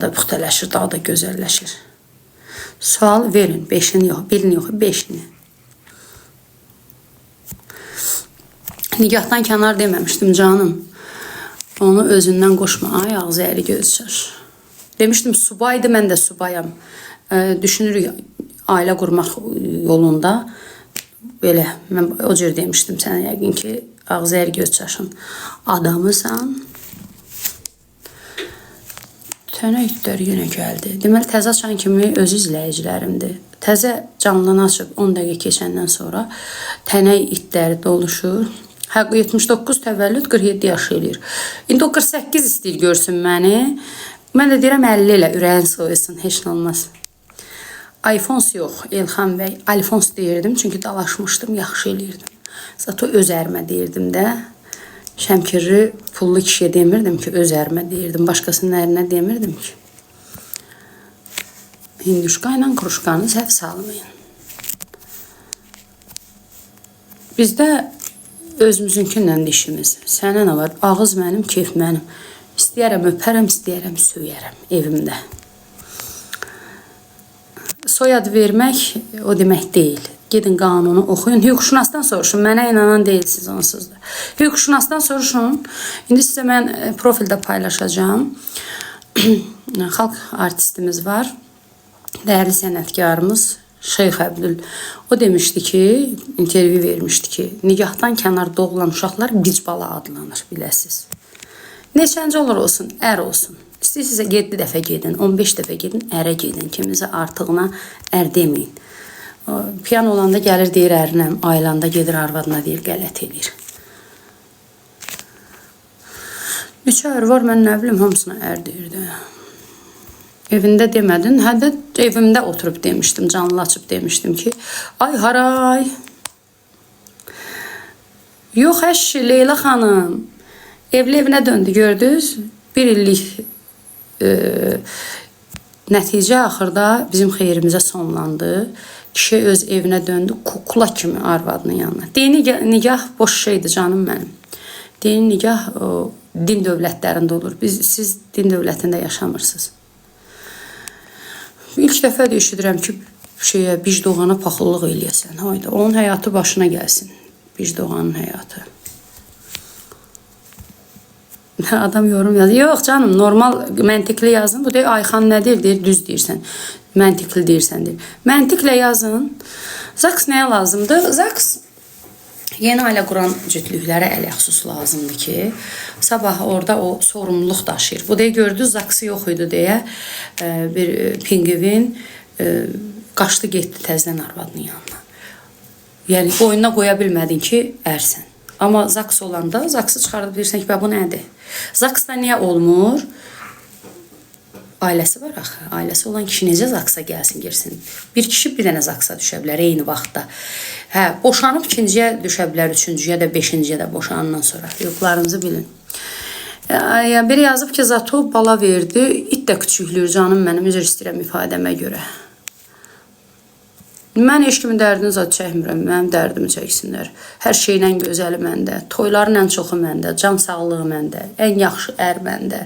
da puxtələşir, daha da gözəlləşir. Sual verin, 5'ini yox, 1'ini yox, 5'ini. Nigahdan kənar deməmişdim canım. Onu özündən qoşma, ay ağzı əri gözçər. Demişdim subaydı, mən də subayam. Düşünürük ailə qurmaq yolunda. Belə, mən o cür demişdim sənə yəqin ki, ağzı əri gözçəşin. Adamısan. Tənə itlər yenə gəldi. Deməli, təzə açan kimi öz izləyicilərimdir. Təzə canlını açıb 10 dəqiqə keçəndən sonra tənə itləri doluşur. 79 təvəllüd 47 yaş eləyir. İndi o 48 istəyir görsün məni. Mən də deyirəm 50 ilə ürəyin soyusun, heç nə olmaz. Alfons yox, Elxan bəy. Alfons deyirdim, çünki dalaşmışdım, yaxşı eləyirdim. Zato öz ərimə deyirdim də. Şəmkirli pullu kişiyə demirdim ki, öz ərimə deyirdim. Başqasının ərinə demirdim ki. Hinduşka ilə kruşkanı səhv salmayın. Bizdə özümüzünkindən dişimiz. Sənə nə var? Ağız mənim, keyf mənim. İstəyərəm öpərəm, istəyərəm söyərəm evimdə. Soyad vermək o demək deyil. Gedin qanunu oxuyun. Hüquqşünasdan soruşun. Mənə inanan deyilsiniz onsuz da. Hüquqşünasdan soruşun. İndi sizə mən profildə paylaşacağım. Xalq artistimiz var. Dəyərli sənətkarımız Şeyx Əbdül. O demişdi ki, intervyu vermişdi ki, nigahdan kənar doğulan uşaqlar bic bala adlanır, biləsiz. Neçənci olur olsun, ər olsun. İstəyirsinizsə 7 dəfə gedin, 15 dəfə gedin, ərə gedin. Kimizə artığına ər deməyin. Piyan olanda gəlir deyir ərinəm, aylanda gedir arvadına deyir, qələt edir. Neçə ər var, mən nə bilim, hamısına ər deyirdi. Evində demədin, hə də evimdə oturub demişdim, canlı açıb demişdim ki, ay haray. Yox əşi, Leyla xanım, evli evinə döndü, gördünüz? Bir illik nəticə axırda bizim xeyrimizə sonlandı. Kişi öz evinə döndü, kukla kimi arvadının yanına. Dini nigah boş şeydir canım mənim. Dini nigah din dövlətlərində olur. Siz din dövlətində yaşamırsınız. İlk dəfə də eşidirəm ki, bicdoğana paxıllıq eləyəsən. Hayda, onun həyatı başına gəlsin. Bicdoğanın həyatı. Adam yorum yazır. Yox canım, normal, məntiqli yazın. Bu deyir, Ayxan nə deyir? Deyir, düz deyirsən. Məntiqli deyirsən deyir. Məntiqlə yazın. Zaks nəyə lazımdır? Zaks yeni ailə quran cütlüklərə ələxsus lazımdır ki, sabah orada o sorumluluq daşıyır. Bu deyir, gördünüz, zaksı yox idi deyə bir pingvin qaçdı, getdi təzdən arvadının yanına. Yəni, boynuna qoya bilmədin ki, ərsən. Amma zaks olanda, zaksı çıxardıb deyirsən ki, bu nədir? Zaksda niyə olmur? Ailəsi var axı. Ailəsi olan kişi necə zaksa gəlsin, girsin? Bir kişi bir dənə zaksa düşə bilər eyni vaxtda. Hə, boşanıb ikinciyə düşə bilər, üçüncüyə də, beşinciyə də boşanandan sonra. Hüquqlarınızı bilin. Biri yazıb ki, zato bala verdi, it də küçüklüyür canım mənim, üzr istəyirəm ifadəmə görə. Mən heç kimin dərdini zat çəkmirəm, mənim dərdimi çəksinlər. Hər şeylə gözəli məndə, toyların ən çoxu məndə, can sağlığı məndə, ən yaxşı ər məndə.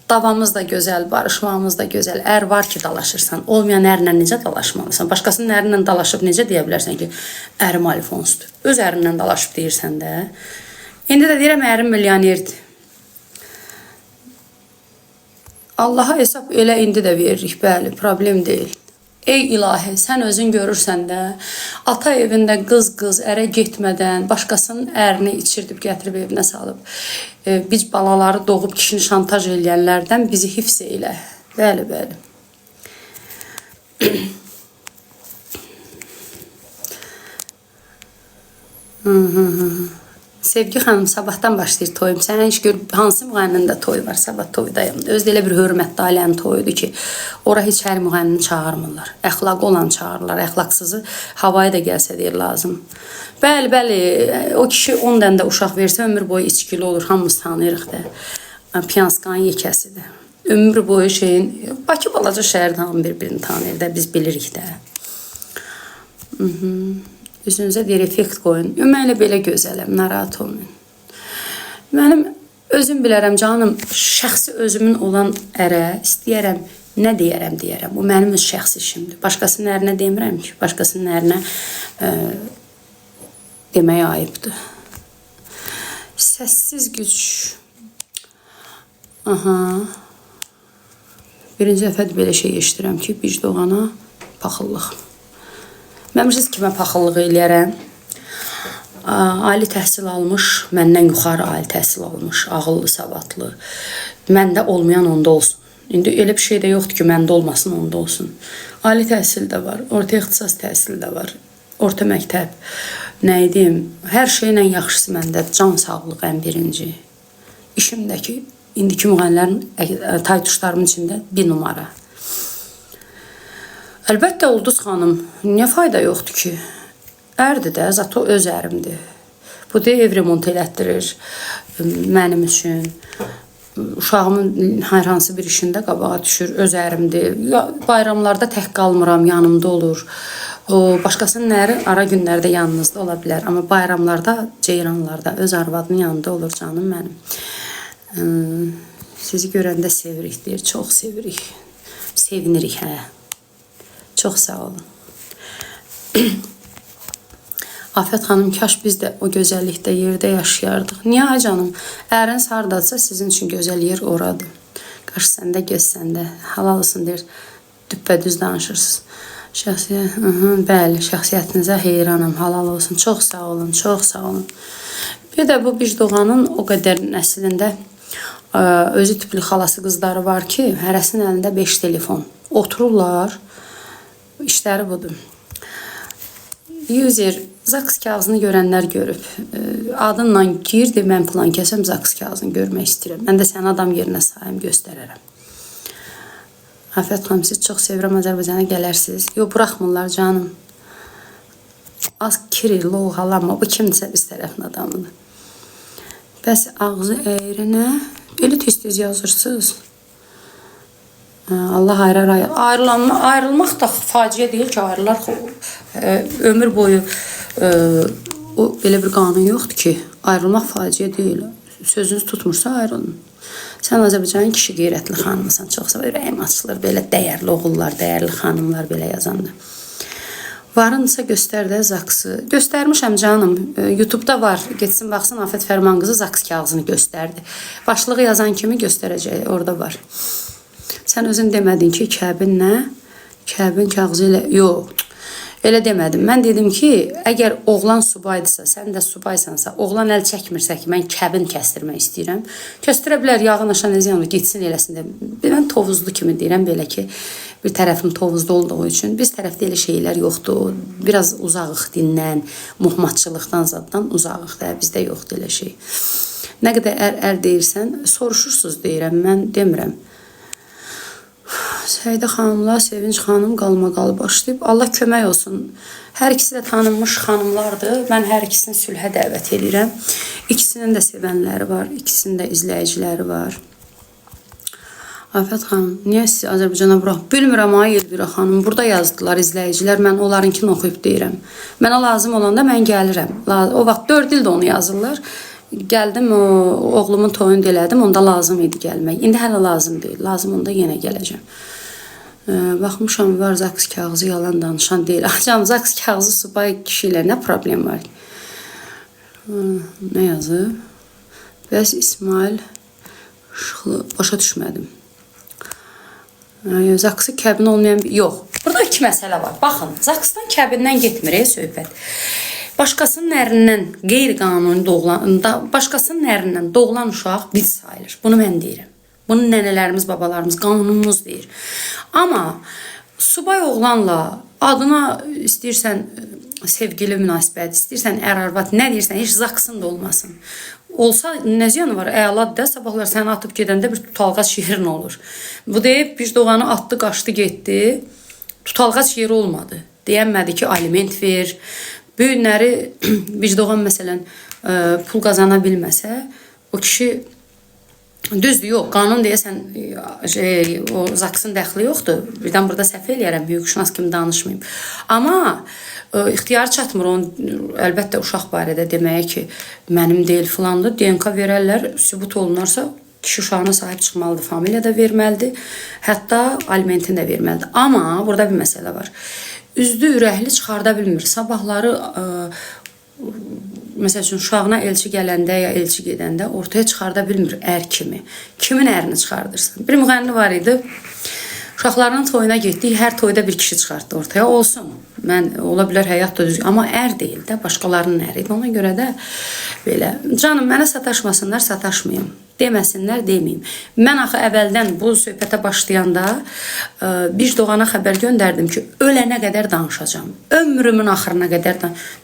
Davamız da gözəl, barışmamız da gözəl. Ər var ki, dalaşırsan. Olmayan ərlə necə dalaşmalısan? Başqasının ərinlə dalaşıb necə deyə bilərsən ki, ərim Alfonsdur. Öz ərinlə dalaşıb deyirsən də. İndi də deyirəm, ərim milyonerdir. Allaha hesab elə indi də veririk, bəli, problem deyil. Ey ilahi, sən özün görürsən də, ata evində qız ərə getmədən, başqasının ərini içirdib, gətirib evinə salıb, biz balaları doğub kişini şantaj eləyənlərdən bizi hifz elə. Bəli, bəli. Sevgi xanım, sabahdan başlayır toyum. Sən heç gör, hansı müğənninin də toyu var, sabah toydayım. Özdə elə bir hörmətli ailənin toyudur ki, ora heç hər müğənnini çağırmırlar. Əxlaqı olan çağırırlar, əxlaqsızı havaya da gəlsə deyir lazım. Bəli, bəli, o kişi 10 dənə də uşaq versə ömür boyu içkili olur, hamımız tanıyırıq da. Piyanskanın yekəsidir. Ömür boyu şeyin, Bakı balaca şəhərdə hamı bir-birini tanıyır da, biz bilirik də. Üzünüzə deyir, effekt qoyun. Mən elə belə gözələm, narahat olmayın. Mənim özüm bilərəm canım, şəxsi özümün olan ərə istəyərəm, nə deyərəm. Bu mənim öz şəxsi işimdir. Başqasının ərinə demirəm ki, başqasının ərinə deməyə ayıbdır. Səssiz güc. Aha. Birinci dəfədir belə şey eşidirəm ki, vicdana paxıllıq. Mən bilirsiniz kimə paxıllıq eləyərəm? Ali təhsil almış, məndən yuxarı ali təhsil almış, ağıllı, savadlı. Məndə olmayan onda olsun. İndi elə bir şey də yoxdur ki, məndə olmasın, onda olsun. Ali təhsil də var, orta ixtisas təhsil də var, orta məktəb. Nə edim? Hər şeylə yaxşısı məndədir. Can sağlığı ən birinci. İşimdəki, indiki müğənnilərin taytuşlarımın içində bir numara. Əlbəttə Ulduz xanım, niyə fayda yoxdur ki? Ərdir də, zato öz ərimdir. Bu da ev remont elətdirir mənim üçün. Uşağımın hər hansı bir işində qabağa düşür, öz ərimdir. Bayramlarda tək qalmıram, yanımda olur. Başqasının əri ara günlərdə yanınızda ola bilər. Amma bayramlarda, ceyranlarda öz arvadının yanında olur canım mənim. Sizi görəndə sevirik deyir, çox sevirik. Sevinirik, hə. Çox sağ olun. Afət xanım, kaş biz də o gözəllikdə yerdə yaşayardıq. Niyə ay canım? Əriniz hardadsa sizin üçün gözəl yer oradır. Qaş səndə, göz səndə. Halal olsun deyir. Düppədüz danışırsınız. Bəli, şəxsiyyətinizə heyranam. Halal olsun. Çox sağ olun, çox sağ olun. Bir də bu Bicdoğanın o qədər nəslində özü tipli xalası qızları var ki, hərəsinin əlində 5 telefon. Otururlar, işləri budur. User zaks kağızını görənlər görüb. Adınla gir, mən plan kəsəm zaks kağızını görmək istəyirəm. Mən də səni adam yerinə sayım, göstərərəm. Afət xanım, siz çox sevirəm, Azərbaycana gələrsiniz. Yox, buraxmırlar canım. Az kiri, loğalanma, bu kimdirsə biz tərəfin adamıdır. Bəs ağzı əyrinə, elə tez-tez yazırsınız. Allah ayrılmaq da faciə deyil ki, ayrılar ömür boyu elə bir qanun yoxdur ki, ayrılmaq faciə deyil. Sözünüz tutmursa ayrılın. Sən Azərbaycanın kişi qeyrətli xanımısan, çox sağ ürəyim açılır, belə dəyərli oğullar, dəyərli xanımlar belə yazanda. Varınsa göstər də zaksı. Göstərmişəm canım, YouTube'da var, getsin baxsın, Afət Fərman qızı zaks kağızını göstərdi. Başlığı yazan kimi göstərəcək, orada var. Sən özün demədin ki, kəbin nə? Kəbin kağızı ilə... Yox, elə demədim. Mən dedim ki, əgər oğlan subaydısa, sən də subaysansa, oğlan əl çəkmirsə ki, mən kəbin kəstirmək istəyirəm. Kəstirə bilər, yağın aşan əziyanı getsin eləsin də. Mən tovuzlu kimi deyirəm, belə ki, bir tərəfim tovuzda olduğu üçün. Biz tərəfdə elə şeylər yoxdur. Biraz uzağıq dindən, muhmatçılıqdan, zaddan uzağıq da. Bizdə yoxdur elə şey. Nə qədər ər deyirsən, soruşursunuz deyirəm, mən demirəm. Səidə xanımla Sevinç xanım qalmaqalı başlayıb. Allah kömək olsun. Hər ikisi də tanınmış xanımlardır. Mən hər ikisini sülhə dəvət edirəm. İkisinin də sevənləri var, ikisinin də izləyiciləri var. Afət xanım, niyə sizi Azərbaycana bırax? Bilmirəm, ay Elvira xanım. Burada yazdılar izləyicilər. Mən onlarınkini oxuyub deyirəm. Mənə lazım olanda mən gəlirəm. O vaxt 4 ildə onu yazırlar. Gəldim, oğlumun toyunu elədim, onda lazım idi gəlmək. İndi hələ lazım deyil, lazım onda yenə gələcəm. Baxmışam, var zaks kağızı yalan danışan deyil. Canım, zaks kağızı subay kişi ilə nə problem var? Nə yazıb? Bəs İsmail Şıxlı, başa düşmədim. Zaksı kəbin olmayan... Yox, burada iki məsələ var. Baxın, zaksdan kəbindən getmir, söhbət. Başqasının ərindən qeyri-qanuni doğulan uşaq biz sayılır. Bunu mən deyirəm. Bunu nənələrimiz, babalarımız, qanunumuz deyir. Amma subay oğlanla adına istəyirsən sevgili münasibət, istəyirsən ər-arvad, nə deyirsən, heç zaksın da olmasın. Olsa nə ziyanı var? Əladır da, sabahlar səni atıb gedəndə bir tutalğac yerin olur. Bu deyib, Bicdoğanı atdı, qaçdı, getdi. Tutalğac yeri olmadı. Deyənmədi ki, aliment ver. Bu günləri Bicdoğan məsələn pul qazana bilməsə, o kişi Düzdür, yox, qanun deyəsən o zaksın dəxli yoxdur. Birdən burada səhv eləyərəm, hüquqşünas kimi danışmayım. Amma ixtiyar çatmır onun əlbəttə uşaq barədə deməyə ki, mənim deyil filandır. DNK verərlər, sübut olunarsa kişi uşağına sahib çıxmalıdır, familiya da verməlidir, hətta alimentin də verməlidir. Amma burada bir məsələ var. Üzdü ürəkli çıxarda bilmir. Sabahları məsəl üçün uşağına elçi gələndə ya elçi gedəndə ortaya çıxarda bilmir ər kimi. Kimin ərini çıxardırsan? Bir müğənni var idi. Uşaqlarının toyuna getdik, hər toyda bir kişi çıxartdı ortaya. Olsun. Mən ola bilər həyat da düzgün, amma ər deyil də, başqalarının əri idi. Ona görə də belə canım mənə sataşmasınlar, sataşmayım. Deməsinlər, deməyim. Mən axı əvvəldən bu söhbətə başlayanda bir doğana xəbər göndərdim ki, ölənə qədər danışacağam. Ömrümün axırına qədər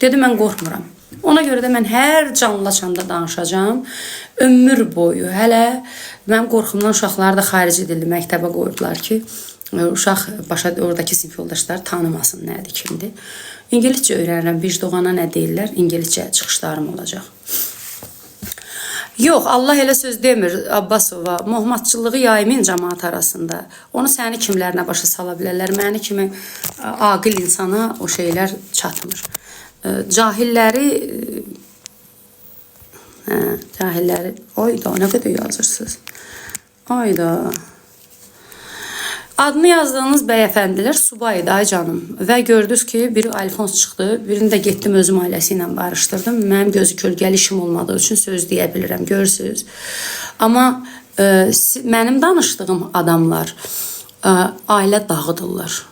dedim, mən qorxmuram. Ona görə də mən hər canlı açanda danışacağam. Ömür boyu. Hələ mənim qorxumdan uşaqları da xaric edildi, məktəbə qoydular ki, uşaq başa oradakı sinif yoldaşları tanımasın nədir, kimdir. İngiliscə öyrənirəm, bir doğana nə deyirlər, İngiliscə çıxışlarım olacaq. Yox, Allah elə söz demir Abbasova. Muhammadçılığı yaymayın cəmaat arasında. Onu səni kimlərinə başa sala bilərlər. Məni kimi aqil insana o şeylər çatmır. Cahilləri, oyda, nə qədər yazırsınız? Oyda. Adını yazdığınız bəyəfəndilər subaydı, ay canım. Və gördünüz ki, biri Alfons çıxdı, birini də getdim özüm ailəsi ilə barışdırdım. Mənim gözü kölgəli işim olmadığı üçün söz deyə bilirəm, görürsünüz. Amma mənim danışdığım adamlar ailə dağıdırlar.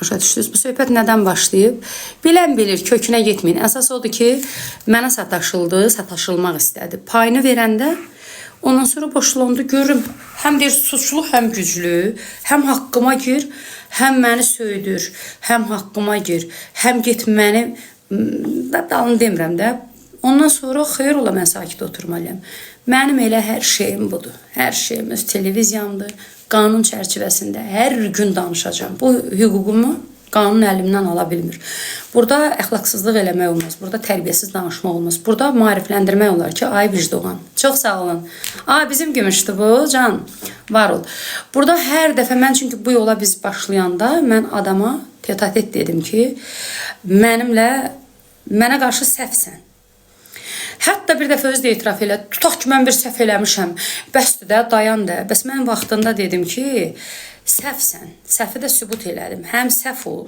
Başa düşdünüz? Bu söhbət nədən başlayıb? Bilən bilir, kökünə getməyin. Əsas odur ki, mənə sataşıldı, sataşılmaq istədi. Payını verəndə ondan sonra boşlandı, görürüm, həm bir suçlu, həm güclü, həm haqqıma gir, həm məni söydür, həm haqqıma gir, həm get məni, dalını demirəm də, ondan sonra xeyr ola, mən sakit oturmalıyam. Mənim elə hər şeyim budur, hər şeyim öz televiziyamdır, qanun çərçivəsində hər gün danışacağım. Bu hüququmu qanun əlimdən ala bilmir. Burada əxlaqsızlıq eləmək olmaz. Burada tərbiyəsiz danışmaq olmaz. Burada maarifləndirmək olar ki, ay vicdan. Çox sağ olun. Bizim gümüşdür bu, can. Var ol. Burada hər dəfə mən çünki bu yola biz başlayanda mən adama tetatet dedim ki, mənə qarşı səhvsən. Hətta bir dəfə özü də etiraf elə, tutaq ki, mən bir səhv eləmişəm. Bəsdir də, dayan da. Bəs mən vaxtında dedim ki, səhvsən. Səhvi də sübut elədim. Həm səhv ol,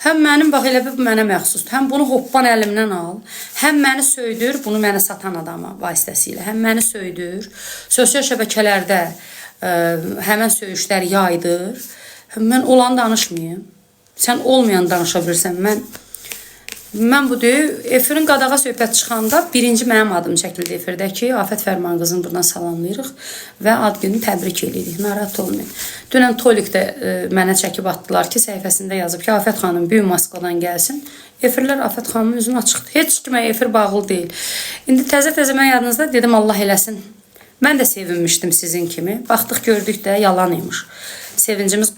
həm mənim bax elə bu mənə məxsusdur. Həm bunu hoppan əlimdən al, həm məni söydür, bunu mənə satan adama vasitəsilə. Həm məni söydür, sosial şəbəkələrdə həmən söyüşlər yaydır. Mən olan danışmayayım. Sən olmayan danışa bilirsən. Mən bu deyil, efirin qadağa söhbət çıxanda birinci mənim adım çəkildi efirdə ki, Afət Fərman qızını buradan salamlayırıq və ad gününü təbrik edirik, narahat olmayın. Dünən Tolikdə mənə çəkib atdılar ki, səhifəsində yazıb ki, Afət xanım büyük Moskvadan gəlsin. Efirlər Afət xanımın üzünə açıqdır. Heç kimə efir bağlı deyil. İndi təzə-təzə mən yadınızda dedim, Allah eləsin. Mən də sevinmişdim sizin kimi. Baxdıq, gördük də yalan imiş. Sevincimiz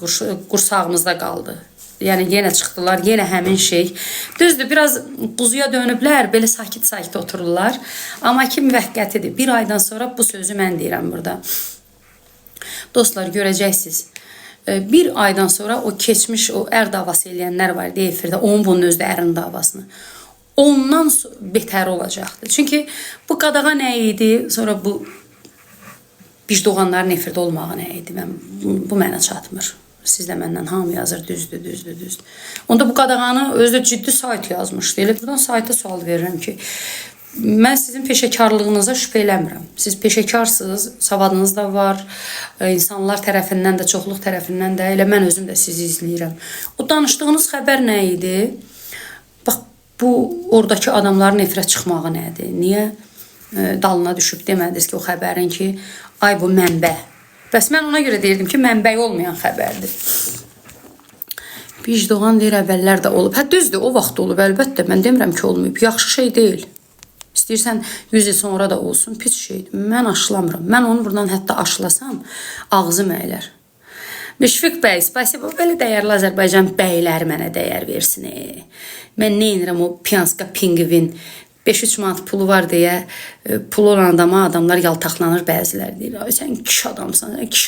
qursağımızda qaldı. Yəni yenə çıxdılar, yenə həmin şey. Düzdür, biraz quzuya dönüblər, belə sakit-sakit otururlar. Amma ki, müvəqqətidir. Bir aydan sonra bu sözü mən deyirəm burada. Dostlar, görəcəksiniz. Bir aydan sonra o keçmiş, o ər davası eləyənlər var deyə efirdə, onun bunun özdə ərin davasını. Ondan betər olacaqdır. Çünki bu qadağa nə idi, sonra bu vicdanların efirdə olmağı nə idi, bu mənə çatmır. Siz də məndən hamı yazır, düzdür. Onda bu qadağanı özü ciddi sayt yazmışdı. Elə buradan sayta sual verirəm ki, mən sizin peşəkarlığınıza şübhə eləmirəm. Siz peşəkarsınız, savadınız da var, insanlar tərəfindən də, çoxluq tərəfindən də, elə mən özüm də sizi izləyirəm. O danışdığınız xəbər nə idi? Bax, bu oradakı adamların efirə çıxmağı nədir? Niyə dalına düşüb demədiniz ki, o xəbərin ki, ay bu mənbə. Bəs mən ona görə deyirdim ki, mənbəyi olmayan xəbərdir. Vicdan deyir, əvvəllər də olub. Düzdür, o vaxt olub, əlbəttə. Mən demirəm ki, olmayıb. Yaxşı şey deyil. İstəyirsən 100 il sonra da olsun, pis şeydir. Mən aşılamıram. Mən onu buradan hətta aşılasam, ağzım əylər. Müşfiq bəy, spasibo, belə dəyərli Azərbaycan bəyləri mənə dəyər versin. Mən nə inirəm o Piyanska Pingvin 5-3 manat pulu var deyə pulu olan adama adamlar yaltaqlanır, bəziləri deyir. Ay sən kişi adamsan, sən kişi